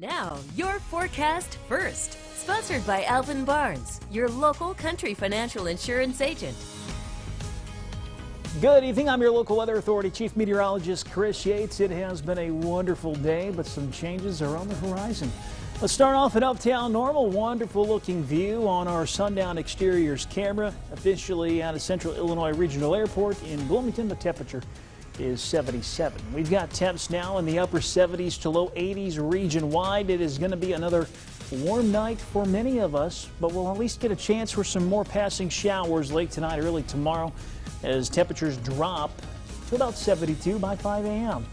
Now, your forecast first. Sponsored by Alvin Barnes, your local country financial insurance agent. Good evening. I'm your local weather authority chief meteorologist Chris Yates. It has been a wonderful day, but some changes are on the horizon. Let's start off at Uptown Normal. Wonderful looking view on our sundown exteriors camera. Officially out of Central Illinois Regional Airport in Bloomington, the temperature is 77. We've got temps now in the upper 70s to low 80s region wide. It is going to be another warm night for many of us, but we'll at least get a chance for some more passing showers late tonight, early tomorrow, as temperatures drop to about 72 by 5 a.m.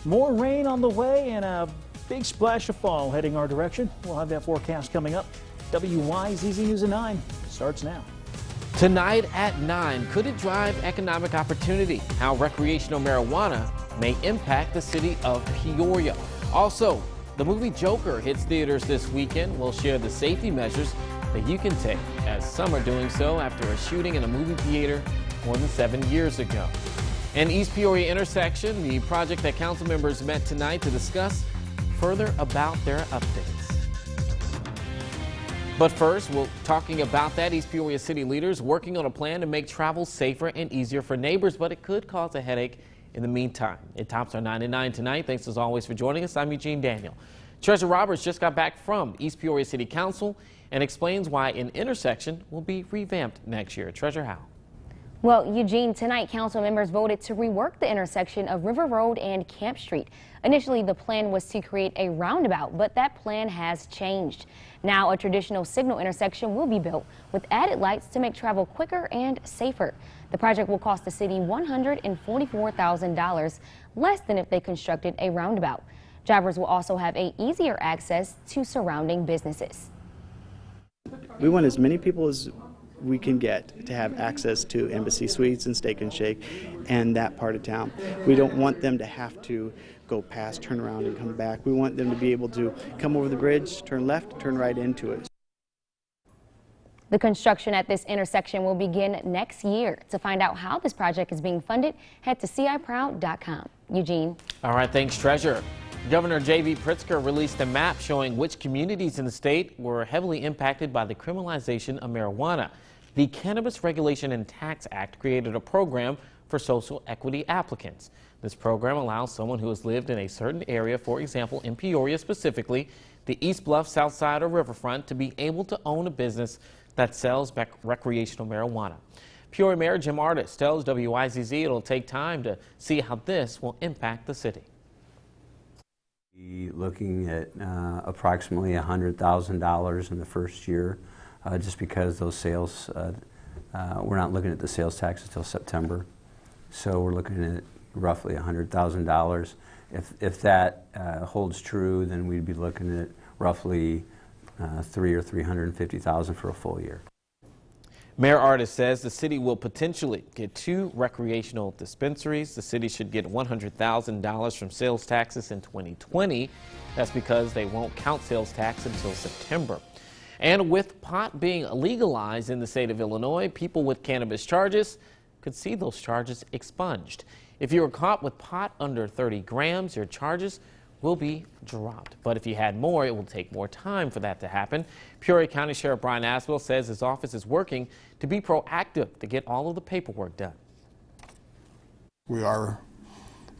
More rain on the way and a big splash of fall heading our direction. We'll have that forecast coming up. Wyzz News at 9 starts now. Tonight at 9, could it drive economic opportunity? How recreational marijuana may impact the city of Peoria. Also, the movie Joker hits theaters this weekend. We'll share the safety measures that you can take, as some are doing so after a shooting in a movie theater more than 7 years ago. And East Peoria intersection, the project that council members met tonight to discuss further about their updates. But first, we're talking about that. East Peoria city leaders working on a plan to make travel safer and easier for neighbors, but it could cause a headache in the meantime. It tops our 9 at 9 tonight. Thanks as always for joining us. I'm Eugene Daniel. Treasurer Roberts just got back from East Peoria City Council and explains why an intersection will be revamped next year. Treasurer Howe. Well, Eugene, tonight council members voted to rework the intersection of River Road and Camp Street. Initially, the plan was to create a roundabout, but that plan has changed. Now, a traditional signal intersection will be built with added lights to make travel quicker and safer. The project will cost the city $144,000, less than if they constructed a roundabout. Drivers will also have easier access to surrounding businesses. We want as many people as we can get to have access to Embassy Suites and Steak and Shake and that part of town. We don't want them to have to go past, turn around and come back. We want them to be able to come over the bridge, turn left, turn right into it. The construction at this intersection will begin next year. To find out how this project is being funded, head to ciproud.com. Eugene. All right, thanks, Treasurer. Governor J.B. Pritzker released a map showing which communities in the state were heavily impacted by the criminalization of marijuana. The Cannabis Regulation and Tax Act created a program for social equity applicants. This program allows someone who has lived in a certain area, for example, in Peoria specifically, the East Bluff, South Side, or Riverfront, to be able to own a business that sells recreational marijuana. Peoria Mayor Jim Artis tells WYZZ it'll take time to see how this will impact the city. Looking at approximately $100,000 in the first year, just because those sales, we're not looking at the sales tax until September, so we're looking at roughly $100,000. If that holds true, then we'd be looking at roughly $300,000 or $350,000 for a full year. Mayor Artis says the city will potentially get 2 recreational dispensaries. The city should get $100,000 from sales taxes in 2020. That's because they won't count sales tax until September. And with pot being legalized in the state of Illinois, people with cannabis charges could see those charges expunged. If you were caught with pot under 30 grams, your charges will be dropped. But if you had more, it will take more time for that to happen. Peoria County Sheriff Brian Aspel says his office is working to be proactive to get all of the paperwork done. We are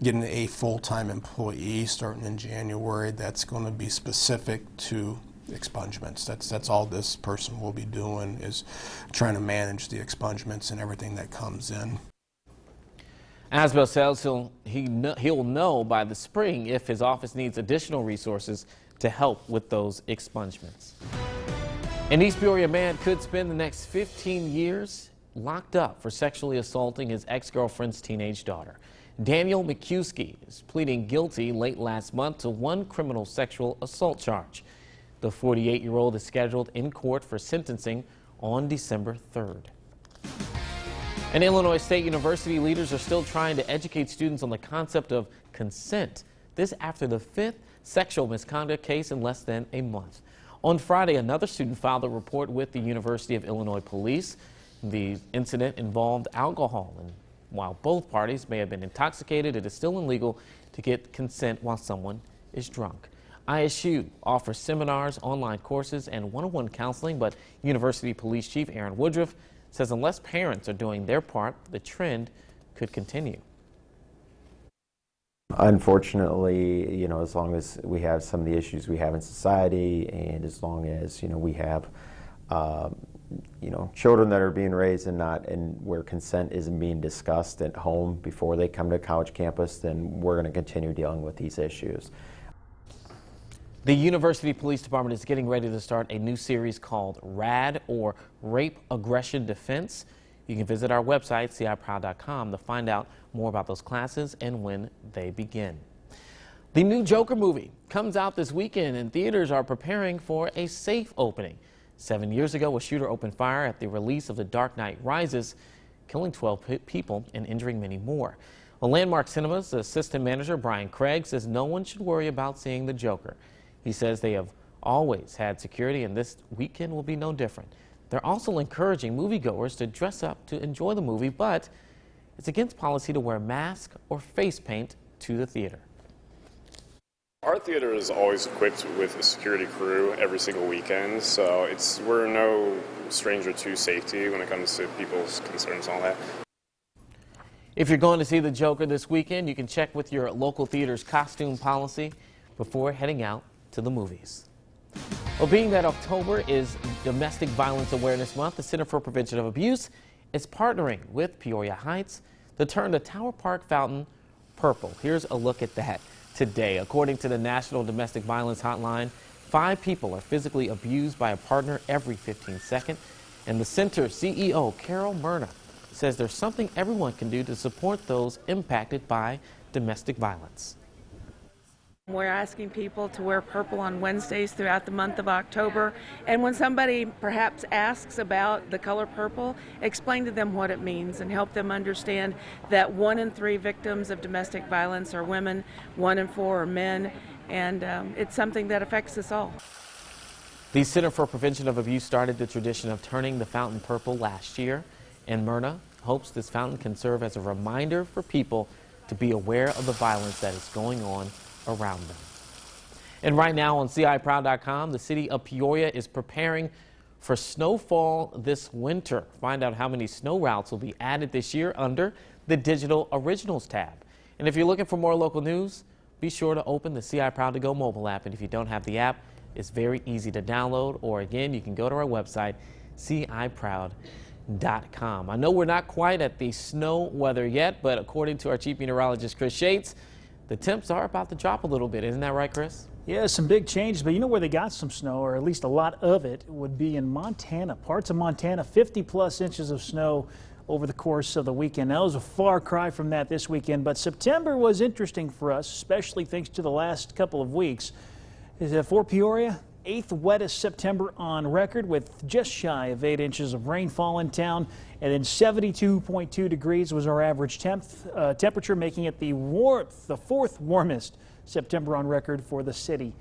getting a full-time employee starting in January that's going to be specific to expungements. That's all this person will be doing, is trying to manage the expungements and everything that comes in. Aspel says he'll know by the spring if his office needs additional resources to help with those expungements. An East Peoria man could spend the next 15 years locked up for sexually assaulting his ex-girlfriend's teenage daughter. Daniel McCuskey is pleading guilty late last month to 1 criminal sexual assault charge. The 48-year-old is scheduled in court for sentencing on December 3rd. And Illinois State University leaders are still trying to educate students on the concept of consent. This after the 5th sexual misconduct case in less than a month. On Friday, another student filed a report with the University of Illinois Police. The incident involved alcohol, and while both parties may have been intoxicated, it is still illegal to get consent while someone is drunk. ISU offers seminars, online courses, and one-on-one counseling, but University Police Chief Aaron Woodruff says unless parents are doing their part, the trend could continue. Unfortunately, you know, as long as we have some of the issues we have in society, and as long as, you know, we have, you know, children that are being raised and where consent isn't being discussed at home before they come to college campus, then we're going to continue dealing with these issues. The University Police Department is getting ready to start a new series called RAD, or Rape Aggression Defense. You can visit our website, ciproud.com, to find out more about those classes and when they begin. The new Joker movie comes out this weekend, and theaters are preparing for a safe opening. 7 years ago, a shooter opened fire at the release of The Dark Knight Rises, killing 12 people and injuring many more. Well, Landmark Cinema's assistant manager, Brian Craig, says no one should worry about seeing the Joker. He says they have always had security, and this weekend will be no different. They're also encouraging moviegoers to dress up to enjoy the movie, but it's against policy to wear masks or face paint to the theater. Our theater is always equipped with a security crew every single weekend, so we're no stranger to safety when it comes to people's concerns and all that. If you're going to see the Joker this weekend, you can check with your local theater's costume policy before heading out to the movies. Well, being that October is Domestic Violence Awareness Month, the Center for Prevention of Abuse is partnering with Peoria Heights to turn the Tower Park fountain purple. Here's a look at that today. According to the National Domestic Violence Hotline, 5 people are physically abused by a partner every 15 seconds. And the center CEO, Carol Myrna, says there's something everyone can do to support those impacted by domestic violence. We're asking people to wear purple on Wednesdays throughout the month of October. And when somebody perhaps asks about the color purple, explain to them what it means and help them understand that 1 in 3 victims of domestic violence are women, 1 in 4 are men, and it's something that affects us all. The Center for Prevention of Abuse started the tradition of turning the fountain purple last year, and Myrna hopes this fountain can serve as a reminder for people to be aware of the violence that is going on around them. And right now on CIProud.com, the city of Peoria is preparing for snowfall this winter. Find out how many snow routes will be added this year under the Digital Originals tab. And if you're looking for more local news, be sure to open the CI Proud to Go mobile app. And if you don't have the app, it's very easy to download, or again, you can go to our website, ciproud.com. I know we're not quite at the snow weather yet, but according to our chief meteorologist, Chris Yates, the temps are about to drop a little bit. Isn't that right, Chris? Yeah, some big changes, but you know where they got some snow, or at least a lot of it, would be in Montana. Parts of Montana, 50-plus inches of snow over the course of the weekend. That was a far cry from that this weekend, but September was interesting for us, especially thanks to the last couple of weeks. For Peoria, 8th wettest September on record, with just shy of 8 inches of rainfall in town, and then 72.2 degrees was our average temperature, making it the 4th warmest September on record for the city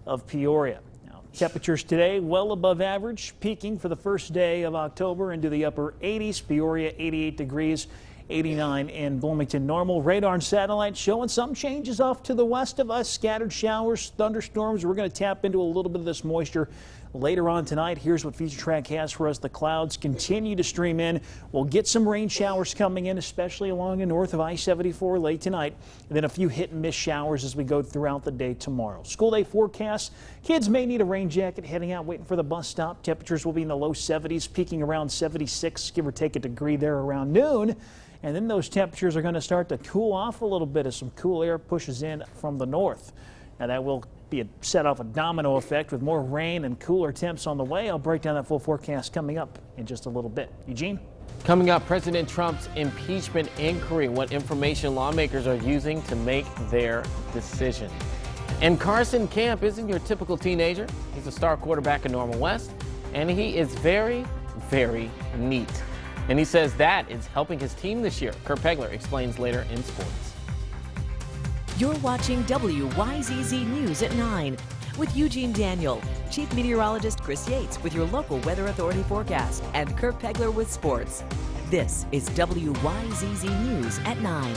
of Peoria. Now, temperatures today well above average, peaking for the first day of October into the upper 80s. Peoria 88 degrees, 89 in Bloomington. Normal radar and satellite showing some changes off to the west of us. Scattered showers, thunderstorms. We're going to tap into a little bit of this moisture later on tonight. Here's what Future Track has for us. The clouds continue to stream in. We'll get some rain showers coming in, especially along and north of I-74 late tonight. And then a few hit and miss showers as we go throughout the day tomorrow. School day forecast. Kids may need a rain jacket heading out, waiting for the bus stop. Temperatures will be in the low 70s, peaking around 76, give or take a degree there around noon. And then those temperatures are going to start to cool off a little bit as some cool air pushes in from the north. Now that will set off a domino effect with more rain and cooler temps on the way. I'll break down that full forecast coming up in just a little bit. Eugene? Coming up, President Trump's impeachment inquiry, what information lawmakers are using to make their decision. And Carson Camp isn't your typical teenager. He's a star quarterback in Normal West, and he is very, very neat. And he says that is helping his team this year. Kurt Pegler explains later in sports. You're watching WYZZ News at 9 with Eugene Daniel, Chief Meteorologist Chris Yates with your local Weather Authority forecast, and Kurt Pegler with sports. This is WYZZ News at 9.